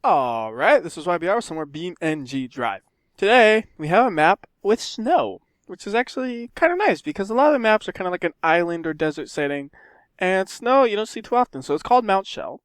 Alright, this is WhyBeAre, somewhere BeamNG Drive. Today, we have a map with snow, which is actually kind of nice because a lot of the maps are kind of like an island or desert setting, and snow you don't see too often, so it's called Mount Shell.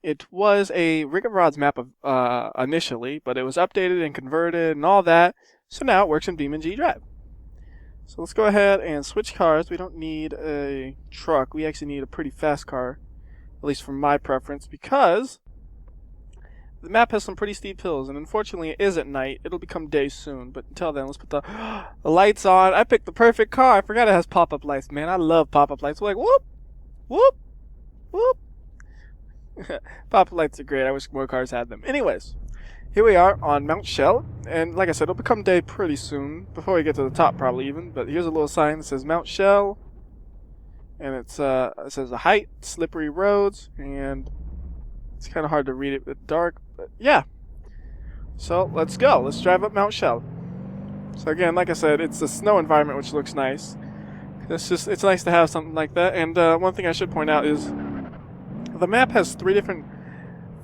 It was a Rig of Rods map initially, but it was updated and converted and all that, so now it works in BeamNG Drive. So let's go ahead and switch cars. We don't need a truck, we actually need a pretty fast car, at least for my preference, because the map has some pretty steep hills, and unfortunately it is at night. It'll become day soon, but until then, let's put the, the lights on. I picked the perfect car. I forgot it has pop-up lights, man. I love pop-up lights. We're like, whoop, whoop, whoop. Pop-up lights are great. I wish more cars had them. Anyways, here we are on Mount Shell, and like I said, it'll become day pretty soon, before we get to the top probably even, but here's a little sign that says Mount Shell, and it says the height, slippery roads, and it's kind of hard to read it with dark, but yeah. So let's go. Let's drive up Mount Shell. So again, like I said, it's a snow environment, which looks nice. It's nice to have something like that. And one thing I should point out is the map has 3 different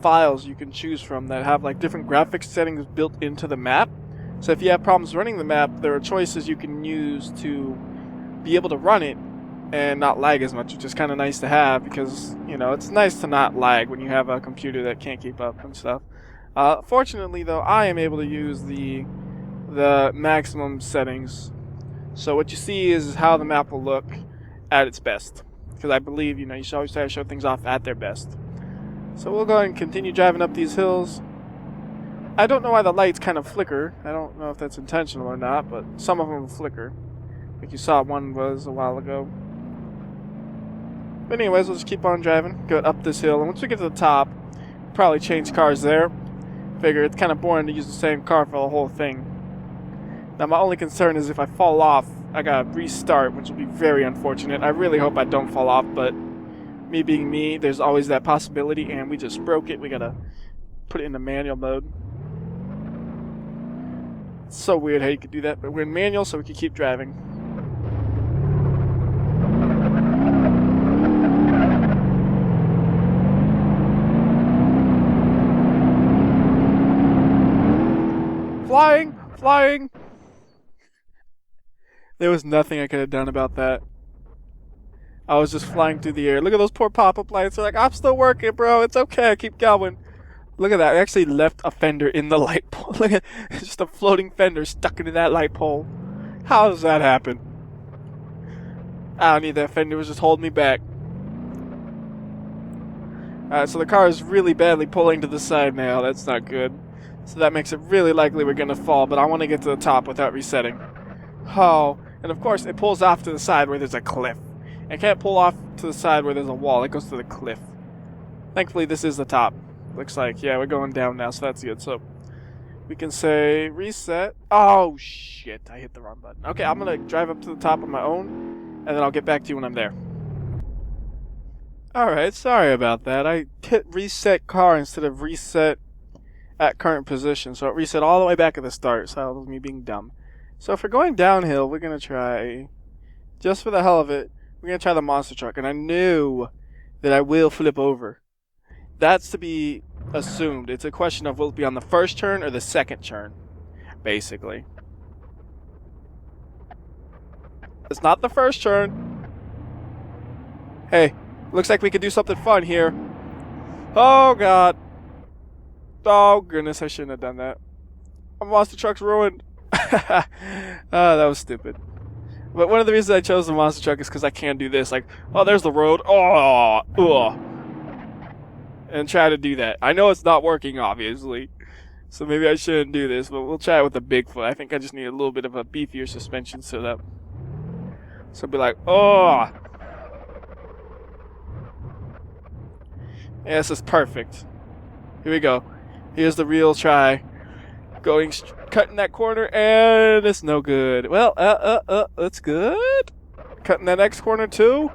files you can choose from that have like different graphics settings built into the map. So if you have problems running the map, there are choices you can use to be able to run it and not lag as much, which is kind of nice to have because, you know, it's nice to not lag when you have a computer that can't keep up and stuff. Fortunately, though, I am able to use the maximum settings. So what you see is how the map will look at its best. Because I believe, you know, you should always try to show things off at their best. So we'll go ahead and continue driving up these hills. I don't know why the lights kind of flicker. I don't know if that's intentional or not, but some of them will flicker. Like you saw one was a while ago. But anyways, we'll just keep on driving, go up this hill, and once we get to the top, we'll probably change cars there. Figure it's kind of boring to use the same car for the whole thing. Now my only concern is if I fall off, I gotta restart, which will be very unfortunate. I really hope I don't fall off, but me being me, there's always that possibility, and we just broke it. We gotta put it into manual mode. It's so weird how you could do that, but we're in manual, so we can keep driving. Flying! Flying! There was nothing I could have done about that. I was just flying through the air. Look at those poor pop-up lights. They're like, I'm still working, bro. It's okay. Keep going. Look at that. I actually left a fender in the light pole. Look at just a floating fender stuck into that light pole. How does that happen? I don't need that fender. It was just holding me back. Alright, so the car is really badly pulling to the side now. That's not good. So that makes it really likely we're going to fall, but I want to get to the top without resetting. Oh, and of course it pulls off to the side where there's a cliff. It can't pull off to the side where there's a wall. It goes to the cliff. Thankfully this is the top. Looks like, yeah, we're going down now, so that's good. So we can say reset. Oh shit, I hit the wrong button. Okay, I'm going to drive up to the top on my own, and then I'll get back to you when I'm there. Alright, sorry about that. I hit reset car instead of reset at current position, so it reset all the way back at the start, so that was me being dumb. So if we're going downhill, we're going to try, just for the hell of it, we're going to try the monster truck, and I knew that I will flip over. That's to be assumed. It's a question of will it be on the first turn or the second turn, basically. It's not the first turn. Hey, looks like we could do something fun here. Oh god. Oh goodness, I shouldn't have done that. My monster truck's ruined. Oh, that was stupid. But one of the reasons I chose the monster truck is because I can do this. Like, oh, there's the road. Oh, ugh. And try to do that. I know it's not working, obviously. So maybe I shouldn't do this, but we'll try it with the Bigfoot. I think I just need a little bit of a beefier suspension so that... So be like, oh. Yeah, this is perfect. Here we go. Here's the real try. Cutting that corner, and it's no good. Well, that's good. Cutting that next corner too.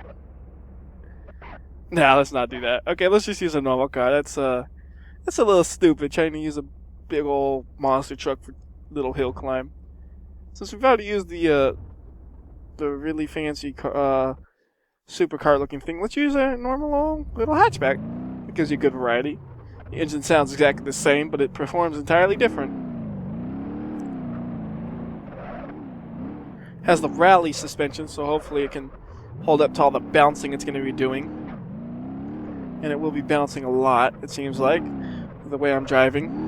Nah, let's not do that. Okay, let's just use a normal car. That's a little stupid trying to use a big old monster truck for little hill climb. Since we've already used the really fancy supercar looking thing, let's use a normal little hatchback. It gives you good variety. The engine sounds exactly the same, but it performs entirely different. Has the rally suspension, so hopefully it can hold up to all the bouncing it's going to be doing. And it will be bouncing a lot, it seems like, the way I'm driving.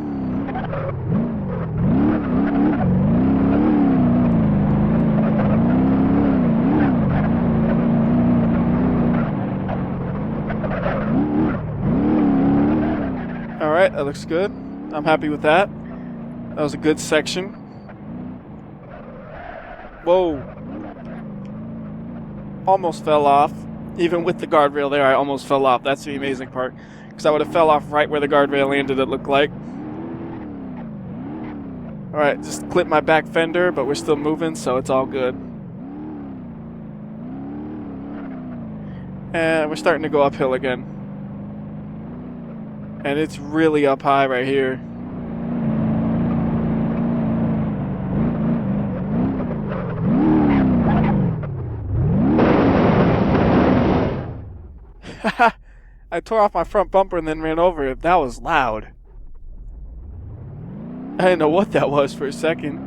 Alright, that looks good. I'm happy with that. That was a good section. Whoa. Almost fell off. Even with the guardrail there, I almost fell off. That's the amazing part. Because I would have fell off right where the guardrail landed, it looked like. Alright, just clipped my back fender, but we're still moving, so it's all good. And we're starting to go uphill again. And it's really up high right here. I tore off my front bumper and then ran over it. That was loud. I didn't know what that was for a second.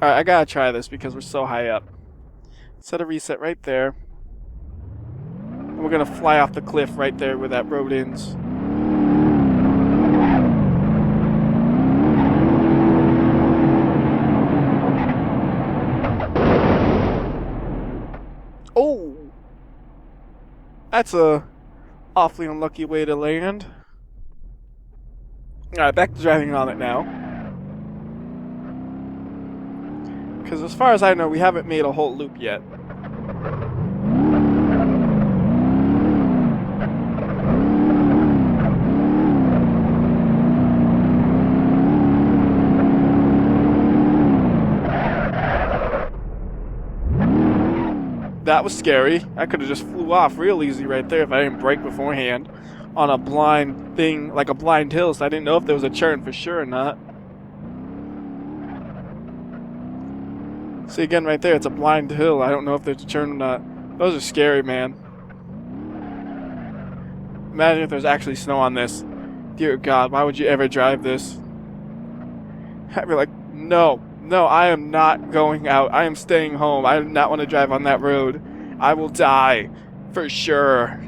Alright, I gotta try this because we're so high up. Set a reset right there. And we're gonna fly off the cliff right there where that road ends. Oh! That's a awfully unlucky way to land. Alright, back to driving on it now. Because as far as I know, we haven't made a whole loop yet. That was scary. I could have just flew off real easy right there if I didn't brake beforehand on a blind thing, like a blind hill, so I didn't know if there was a turn for sure or not. See, again right there, it's a blind hill. I don't know if there's a turn or not. Those are scary, man. Imagine if there's actually snow on this. Dear God, why would you ever drive this? I'd be like, no, I am not going out. I am staying home. I do not want to drive on that road. I will die, for sure.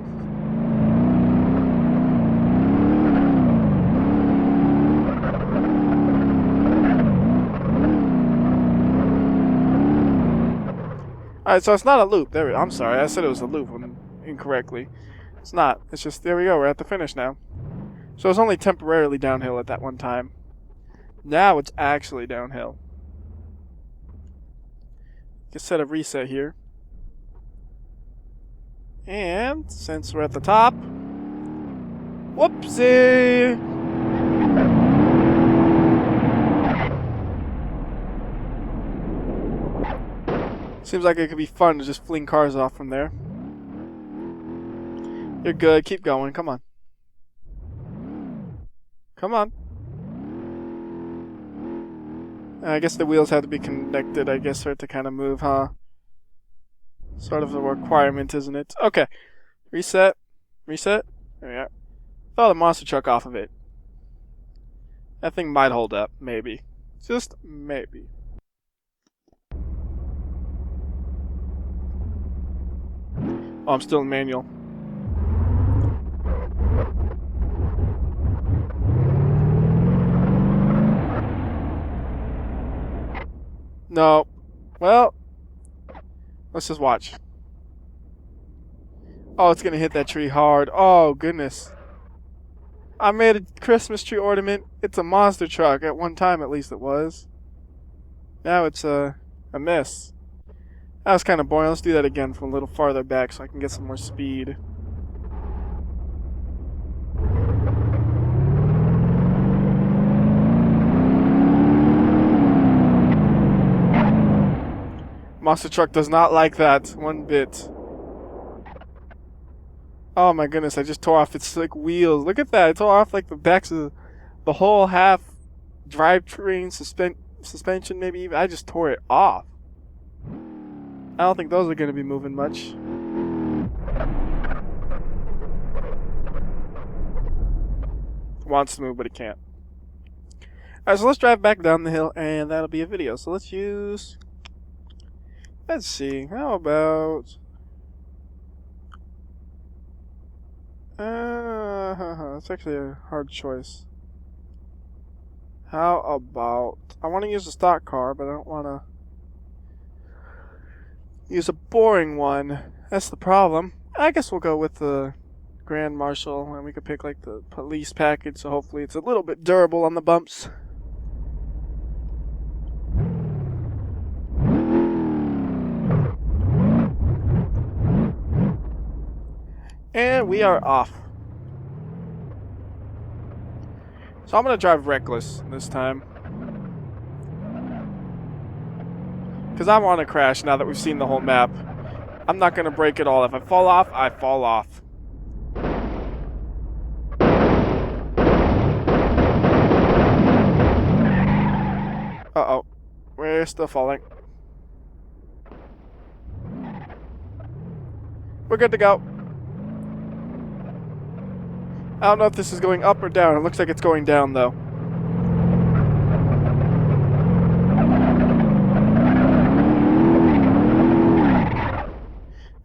Alright, so it's not a loop. I'm sorry, I said it was a loop incorrectly. It's not. It's just, there we go, we're at the finish now. So it's only temporarily downhill at that one time. Now it's actually downhill. Just set a reset here. And since we're at the top, whoopsie! Seems like it could be fun to just fling cars off from there. You're good. Keep going. Come on. Come on. I guess the wheels have to be connected, I guess, for it to kind of move, huh? Sort of a requirement, isn't it? Okay. Reset. Reset. There we are. Throw the monster truck off of it. That thing might hold up. Maybe. Just maybe. Oh, I'm still in manual. No. Well, let's just watch. Oh, it's gonna hit that tree hard. Oh, goodness. I made a Christmas tree ornament. It's a monster truck. At one time, at least it was. Now it's a mess. That was kind of boring. Let's do that again from a little farther back so I can get some more speed. Monster truck does not like that one bit. Oh my goodness, I just tore off its slick wheels. Look at that. I tore off like the backs of the whole half drivetrain suspension maybe even. I just tore it off. I don't think those are going to be moving much. wants to move, but it can't. Alright, so let's drive back down the hill, and that'll be a video. So let's use... Let's see, how about... It's actually a hard choice. How about... I want to use a stock car, but I don't want to use a boring one. That's the problem. I guess we'll go with the Grand Marshal, and we could pick like the police package, so hopefully it's a little bit durable on the bumps. And we are off. So I'm going to drive reckless this time. Because I want to crash now that we've seen the whole map. I'm not going to break it all. If I fall off, I fall off. Uh-oh. We're still falling. We're good to go. I don't know if this is going up or down. It looks like it's going down, though.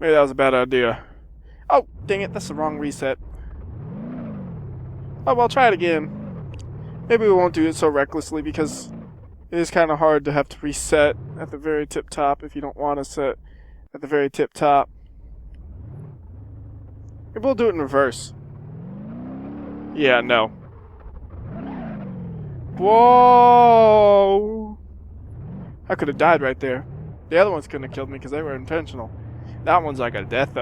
Maybe that was a bad idea. Oh, dang it. That's the wrong reset. Oh, well, try it again. Maybe we won't do it so recklessly because it is kind of hard to have to reset at the very tip top if you don't want to set at the very tip top. Maybe we'll do it in reverse. Yeah, no. Whoa! I could have died right there. The other ones couldn't have killed me because they were intentional. That one's like a death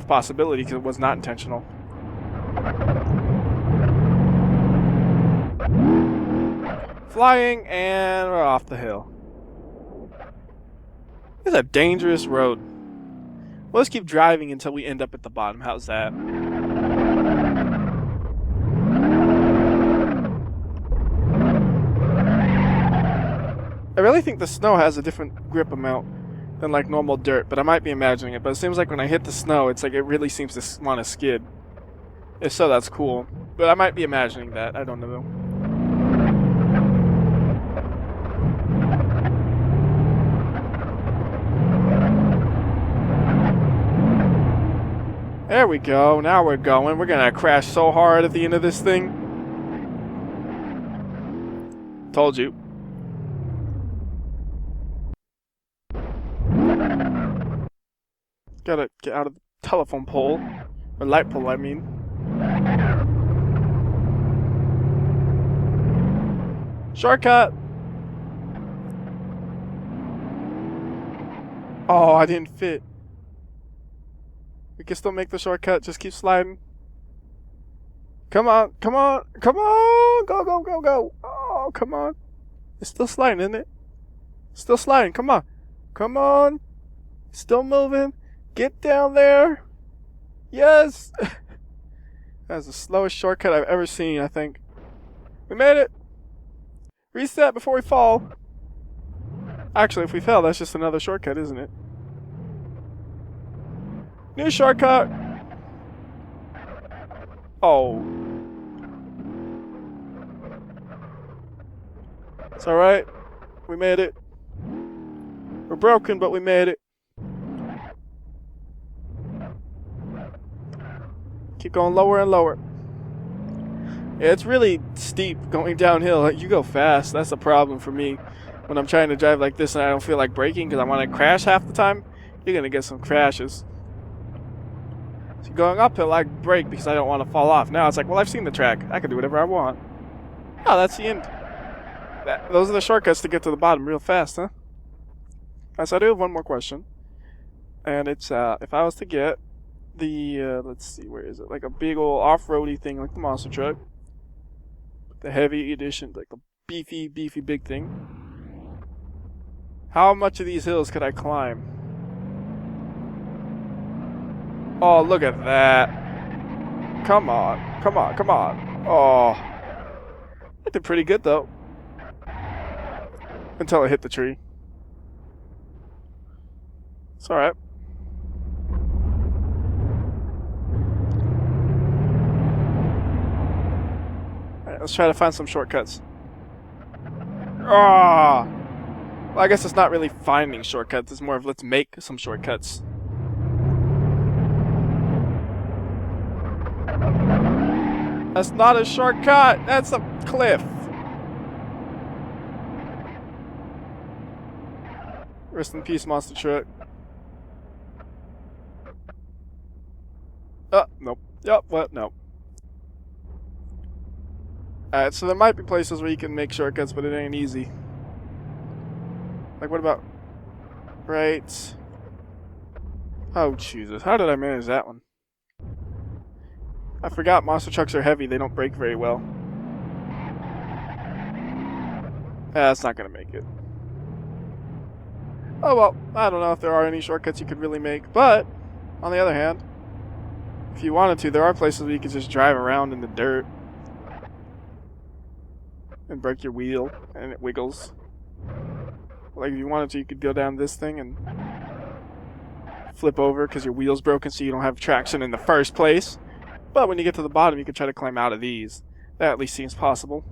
possibility because it was not intentional. Flying, and we're off the hill. This is a dangerous road. Well, let's keep driving until we end up at the bottom. How's that? I really think the snow has a different grip amount than like normal dirt, but I might be imagining it. But it seems like when I hit the snow, it's like it really seems to want to skid. If so, that's cool. But I might be imagining that. I don't know. There we go. Now we're going. We're gonna crash so hard at the end of this thing. Told you. Gotta get out of the telephone pole. Or light pole, I mean. Shortcut! Oh, I didn't fit. We can still make the shortcut. Just keep sliding. Come on, come on, come on! Go, go, go, go! Oh, come on. It's still sliding, isn't it? Still sliding, come on. Come on! Still moving. Get down there! Yes! That's the slowest shortcut I've ever seen, I think. We made it! Reset before we fall. Actually, if we fell, that's just another shortcut, isn't it? New shortcut! Oh. It's alright. We made it. We're broken, but we made it. Keep going lower and lower. Yeah, it's really steep going downhill. You go fast. That's a problem for me when I'm trying to drive like this and I don't feel like braking because I want to crash half the time. You're going to get some crashes. So going uphill, I brake because I don't want to fall off. Now it's like, well, I've seen the track. I can do whatever I want. Oh, that's the end. Those are the shortcuts to get to the bottom real fast, huh? Alright, so I do have one more question. And it's, if I was to get the, let's see, where is it? Like a big old off-roady thing like the monster truck. The heavy edition, like the beefy big thing. How much of these hills could I climb? Oh, look at that. Come on, come on, come on. Oh. I did pretty good, though. Until I hit the tree. It's alright. let's try to find some shortcuts. Ah! Well, I guess it's not really finding shortcuts. It's more of let's make some shortcuts. That's not a shortcut. That's a cliff. Rest in peace, monster truck. Oh, nope. Yep, what? Nope. Alright, so there might be places where you can make shortcuts, but it ain't easy. Like, what about... Right... Oh, Jesus. How did I manage that one? I forgot monster trucks are heavy. They don't brake very well. That's not gonna make it. Oh, well. I don't know if there are any shortcuts you could really make, but... On the other hand... If you wanted to, there are places where you could just drive around in the dirt. And break your wheel, and it wiggles. Like, if you wanted to, you could go down this thing and... flip over because your wheel's broken so you don't have traction in the first place. But when you get to the bottom, you can try to climb out of these. That at least seems possible.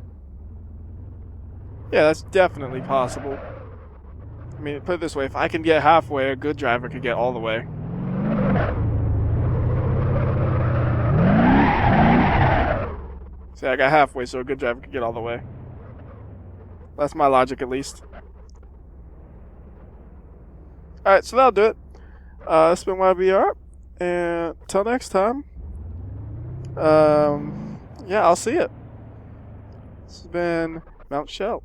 Yeah, that's definitely possible. I mean, put it this way, if I can get halfway, a good driver could get all the way. See, I got halfway, so a good driver could get all the way. That's my logic, at least. Alright, so that'll do it. This has been WhyBeAre, and until next time, yeah, I'll see you. This has been Mount Shell.